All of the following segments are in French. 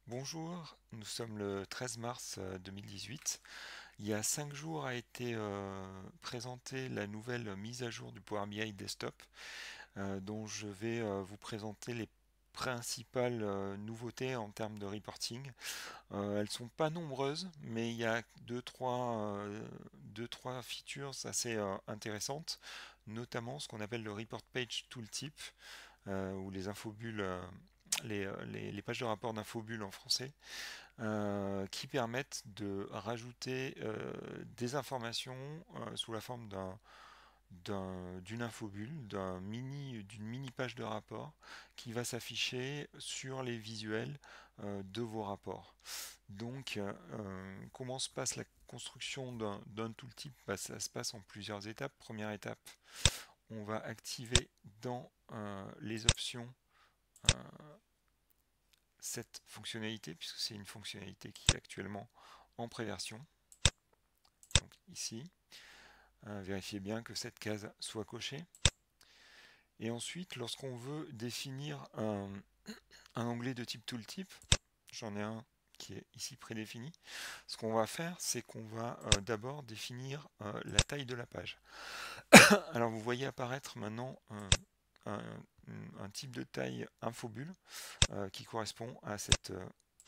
Bonjour, nous sommes le 13 mars 2018. Il y a 5 jours a été présentée la nouvelle mise à jour du Power BI Desktop, dont je vais vous présenter les principales nouveautés en termes de reporting. Elles ne sont pas nombreuses, mais il y a deux, trois features assez intéressantes, notamment ce qu'on appelle le Report Page Tooltip, ou les infobulles, les pages de rapport d'infobulles en français, qui permettent de rajouter des informations sous la forme d'une infobulle, d'une mini page de rapport qui va s'afficher sur les visuels de vos rapports. Donc, comment se passe la construction d'un tooltip? Ça se passe en plusieurs étapes. Première étape, on va activer dans les options euh, cette fonctionnalité, puisque c'est une fonctionnalité qui est actuellement en préversion. Donc ici, vérifiez bien que cette case soit cochée. Et ensuite, lorsqu'on veut définir un onglet de type tooltip, j'en ai un qui est ici prédéfini, ce qu'on va faire, c'est qu'on va d'abord définir la taille de la page. Alors vous voyez apparaître maintenant un, un type de taille infobulle qui correspond à cette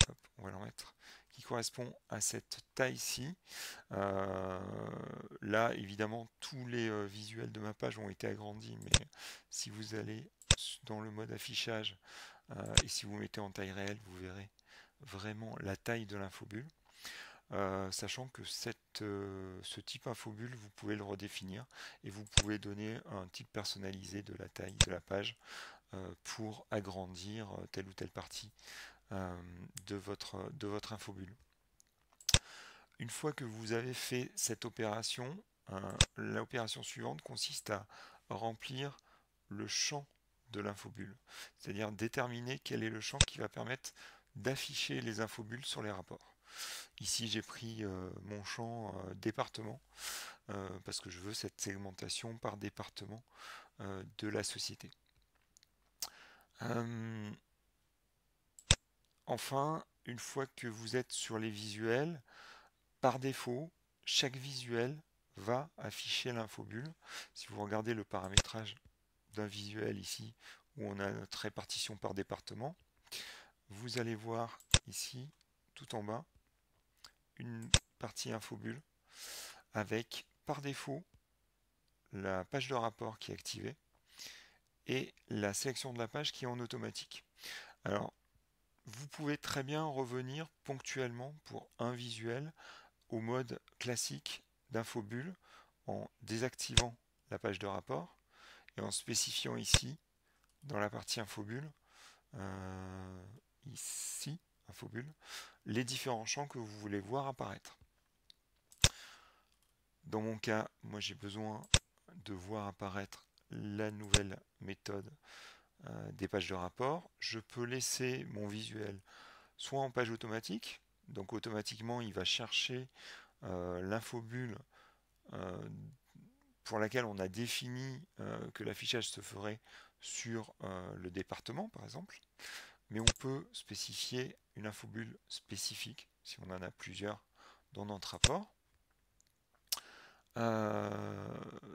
hop, on va le remettre, qui correspond à cette taille-ci. Là, évidemment, tous les visuels de ma page ont été agrandis, mais si vous allez dans le mode affichage et si vous mettez en taille réelle, vous verrez vraiment la taille de l'infobulle. Sachant que ce type infobulle, vous pouvez le redéfinir et vous pouvez donner un type personnalisé de la taille de la page pour agrandir telle ou telle partie de votre infobulle. Une fois que vous avez fait cette opération, l'opération suivante consiste à remplir le champ de l'infobulle, c'est-à-dire déterminer quel est le champ qui va permettre d'afficher les infobulles sur les rapports. Ici, j'ai pris mon champ département parce que je veux cette segmentation par département de la société. Enfin, une fois que vous êtes sur les visuels, par défaut, chaque visuel va afficher l'infobulle. Si vous regardez le paramétrage d'un visuel ici, où on a notre répartition par département, vous allez voir ici, tout en bas, une partie infobulle avec, par défaut, la page de rapport qui est activée et la sélection de la page qui est en automatique. Alors, vous pouvez très bien revenir ponctuellement pour un visuel au mode classique d'infobulle en désactivant la page de rapport et en spécifiant ici, dans la partie infobulle, ici, infobulle, les différents champs que vous voulez voir apparaître. Dans mon cas, moi j'ai besoin de voir apparaître la nouvelle méthode des pages de rapport. Je peux laisser mon visuel soit en page automatique, donc automatiquement il va chercher l'infobulle pour laquelle on a défini que l'affichage se ferait sur le département par exemple, mais on peut spécifier une infobulle spécifique si on en a plusieurs dans notre rapport,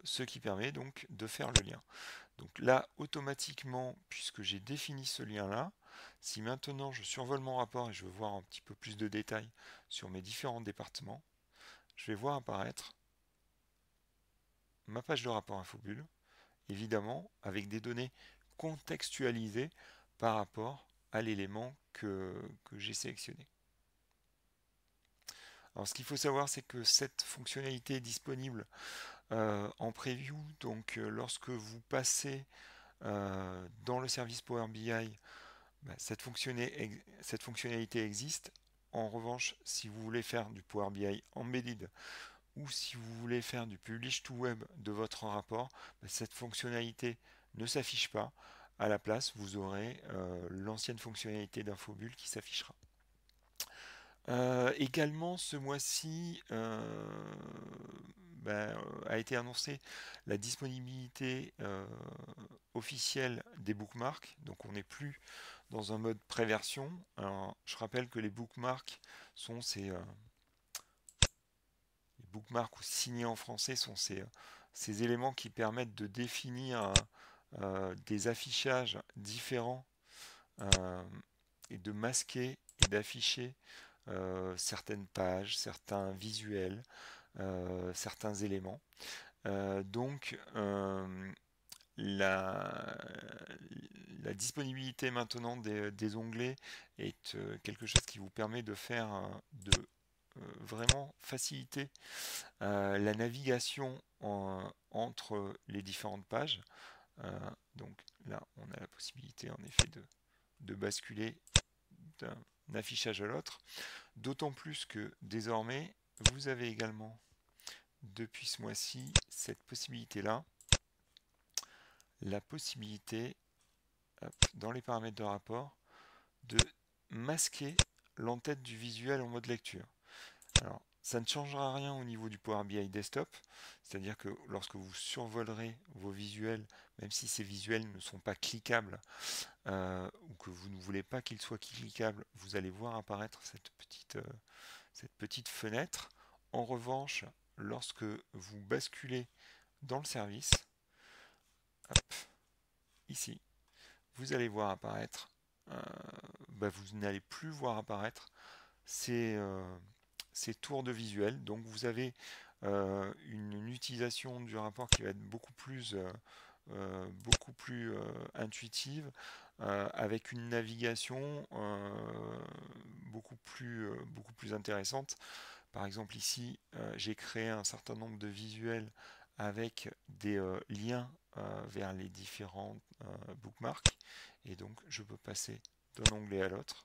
ce qui permet donc de faire le lien. Donc là, automatiquement, puisque j'ai défini ce lien-là, si maintenant je survole mon rapport et je veux voir un petit peu plus de détails sur mes différents départements, je vais voir apparaître ma page de rapport infobulle, évidemment avec des données contextualisées par rapport à l'élément que j'ai sélectionné. Alors ce qu'il faut savoir, c'est que cette fonctionnalité est disponible en preview, donc lorsque vous passez dans le service Power BI, cette fonctionnalité existe. En revanche, si vous voulez faire du Power BI embedded ou si vous voulez faire du publish to web de votre rapport, cette fonctionnalité ne s'affiche pas. À la place, vous aurez l'ancienne fonctionnalité d'infobulle qui s'affichera. Également, ce mois-ci a été annoncée la disponibilité officielle des bookmarks. Donc, on n'est plus dans un mode préversion. Alors, je rappelle que les bookmarks sont les bookmarks ou signés en français sont ces éléments qui permettent de définir des affichages différents euh, et de masquer et d'afficher certaines pages, certains visuels, certains éléments. Donc la, la disponibilité maintenant des onglets est quelque chose qui vous permet de faire de vraiment faciliter la navigation entre les différentes pages. Donc là, on a la possibilité en effet de basculer d'un affichage à l'autre. D'autant plus que désormais, vous avez également, depuis ce mois-ci, cette possibilité-là, la possibilité, hop, dans les paramètres de rapport, de masquer l'entête du visuel en mode lecture. Alors, ça ne changera rien au niveau du Power BI Desktop, c'est-à-dire que lorsque vous survolerez vos visuels, même si ces visuels ne sont pas cliquables, ou que vous ne voulez pas qu'ils soient cliquables, vous allez voir apparaître cette petite fenêtre. En revanche, lorsque vous basculez dans le service, hop, ici, vous allez voir apparaître, vous n'allez plus voir apparaître ces, tours de visuel. Donc vous avez une utilisation du rapport qui va être beaucoup plus intuitive, avec une navigation beaucoup plus intéressante. Par exemple ici, j'ai créé un certain nombre de visuels avec des liens vers les différents bookmarks, et donc je peux passer d'un onglet à l'autre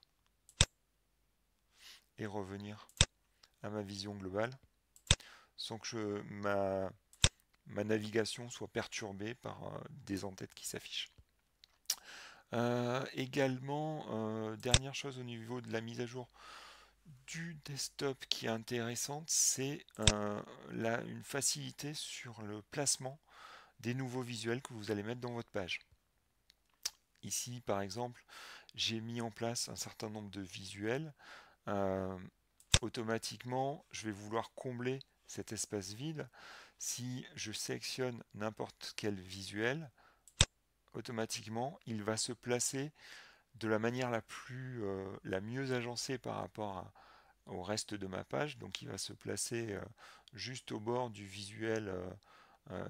et revenir à ma vision globale sans que ma navigation soit perturbée par des entêtes qui s'affichent. Également, dernière chose au niveau de la mise à jour du desktop qui est intéressante, c'est une facilité sur le placement des nouveaux visuels que vous allez mettre dans votre page. Ici, par exemple, j'ai mis en place un certain nombre de visuels. Automatiquement, je vais vouloir combler cet espace vide. Si je sélectionne n'importe quel visuel, automatiquement, il va se placer de la manière la mieux agencée par rapport au reste de ma page. Donc il va se placer juste au bord du visuel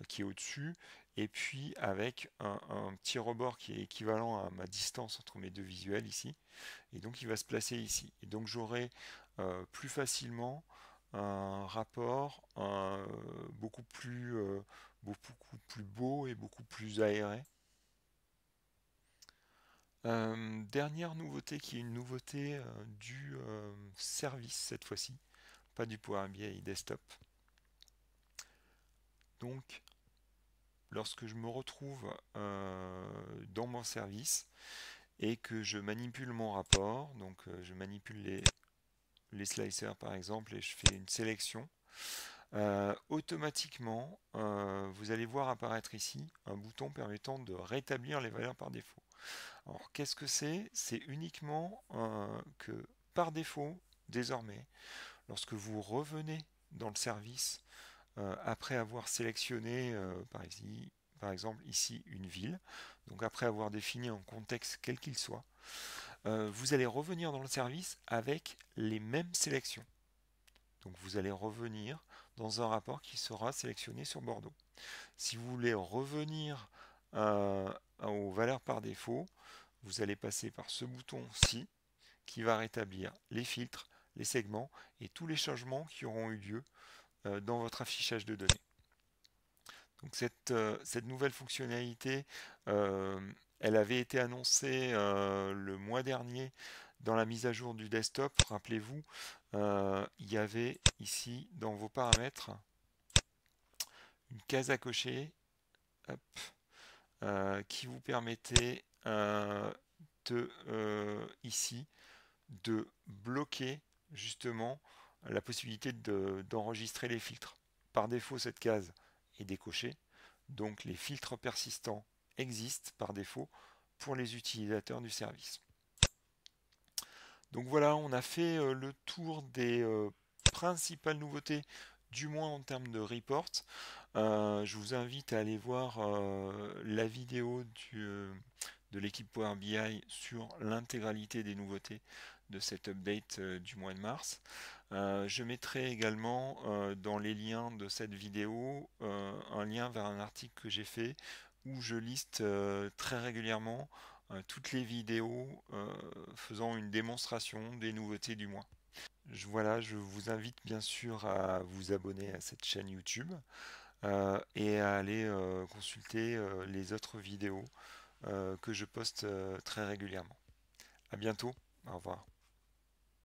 qui est au-dessus, et puis avec un petit rebord qui est équivalent à ma distance entre mes deux visuels ici, et donc il va se placer ici. Et donc j'aurai plus facilement un rapport beaucoup plus beau et beaucoup plus aéré. Dernière nouveauté qui est une nouveauté du service cette fois-ci, pas du Power BI Desktop. Donc, lorsque je me retrouve dans mon service et que je manipule mon rapport, donc je manipule les slicers par exemple et je fais une sélection, automatiquement, vous allez voir apparaître ici un bouton permettant de rétablir les valeurs par défaut. Alors, qu'est-ce que c'est? C'est uniquement que par défaut, désormais, lorsque vous revenez dans le service, après avoir sélectionné, par exemple ici, une ville, donc après avoir défini un contexte quel qu'il soit, vous allez revenir dans le service avec les mêmes sélections. Donc vous allez revenir dans un rapport qui sera sélectionné sur Bordeaux. Si vous voulez revenir aux valeurs par défaut, vous allez passer par ce bouton-ci qui va rétablir les filtres, les segments et tous les changements qui auront eu lieu dans votre affichage de données. Donc cette nouvelle fonctionnalité, elle avait été annoncée le mois dernier dans la mise à jour du desktop. Rappelez-vous, il y avait ici dans vos paramètres une case à cocher, hop, qui vous permettait ici de bloquer justement la possibilité d'enregistrer les filtres. Par défaut, cette case est décochée, donc les filtres persistants existent par défaut pour les utilisateurs du service. Donc voilà, on a fait le tour des principales nouveautés, du moins en termes de report. Je vous invite à aller voir la vidéo de l'équipe Power BI sur l'intégralité des nouveautés de cette update du mois de mars. Je mettrai également dans les liens de cette vidéo un lien vers un article que j'ai fait où je liste très régulièrement toutes les vidéos faisant une démonstration des nouveautés du mois. Voilà, je vous invite bien sûr à vous abonner à cette chaîne YouTube et à aller consulter les autres vidéos que je poste très régulièrement. À bientôt, au revoir.